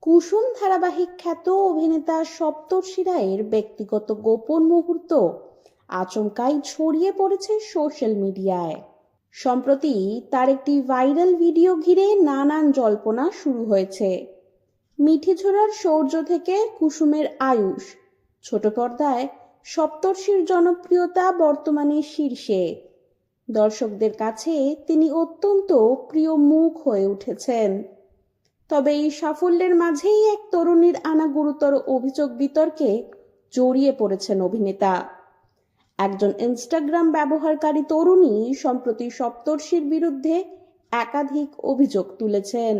কুসুম ধারাবাহিক খ্যাত অভিনেতা সপ্তর্ষি রায়ের ব্যক্তিগত গোপন মুহূর্ত আচমকাই ছড়িয়ে পড়েছে সোশ্যাল মিডিয়ায়। সম্প্রতি তার একটি ভাইরাল ভিডিও ঘিরে নানান জল্পনা শুরু হয়েছে। মিঠিঝোরার শৌর্য থেকে কুসুমের আয়ুষ, ছোট পর্দায় সপ্তর্ষির জনপ্রিয়তা বর্তমানে শীর্ষে। দর্শকদের কাছে তিনি অত্যন্ত প্রিয় মুখ হয়ে উঠেছেন। তবে এই সাফল্যের মাঝেই এক তরুণীর আনা গুরুতর অভিযোগ বিতর্কে জড়িয়ে পড়েছেন অভিনেতা। একজন ইনস্টাগ্রাম ব্যবহারকারী তরুণী সম্প্রতি সপ্তর্ষির বিরুদ্ধে একাধিক অভিযোগ তুলেছেন।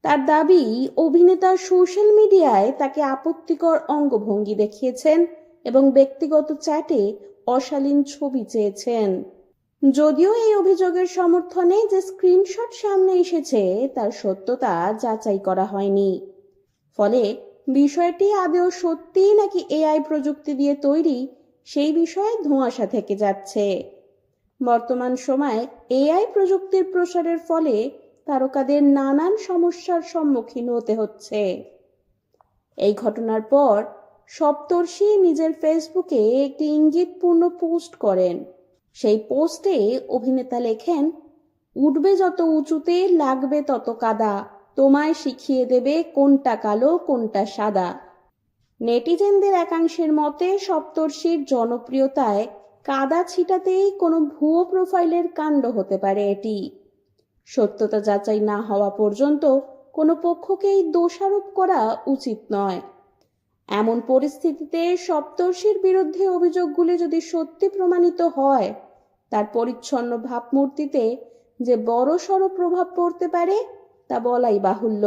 তার দাবি, অভিনেতা সোশ্যাল মিডিয়ায় তাকে আপত্তিকর অঙ্গভঙ্গি দেখিয়েছেন এবং ব্যক্তিগত চ্যাটে অশালীন ছবি চেয়েছেন। যদিও এই অভিযোগের সমর্থনে যে স্ক্রিনশট সামনে এসেছে তার সত্যতা যাচাই করা হয়নি। ফলে বিষয়টি আদৌ সত্যি নাকি এআই প্রযুক্তি দিয়ে তৈরি সেই বিষয়ে ধোঁয়াশা থেকে যাচ্ছে। বর্তমান সময়ে এআই প্রযুক্তির প্রসারের ফলে তারকাদের নানান সমস্যার সম্মুখীন হতে হচ্ছে। এই ঘটনার পর সপ্তর্ষি নিজের ফেসবুকে একটি ইঙ্গিতপূর্ণ পোস্ট করেন। সেই পোস্টে অভিনেতা লেখেন, উঠবে যত উঁচুতে লাগবে তত কাদা, তোমায় শিখিয়ে দেবে কোনটা কালো কোনটা সাদা। নেটিজেনদের একাংশের মতে সপ্তর্ষির জনপ্রিয়তায় কাদা ছিটাতেই কোনো ভুয়ো প্রোফাইলের কাণ্ড হতে পারে এটি। সত্যতা যাচাই না হওয়া পর্যন্ত কোনো পক্ষকেই দোষারোপ করা উচিত নয়। এমন পরিস্থিতিতে সপ্তর্ষির বিরুদ্ধে অভিযোগগুলি যদি সত্যি প্রমাণিত হয়, তার পরিচ্ছন্ন ভাবমূর্তিতে যে বড়সড় প্রভাব পড়তে পারে তা বলাই বাহুল্য।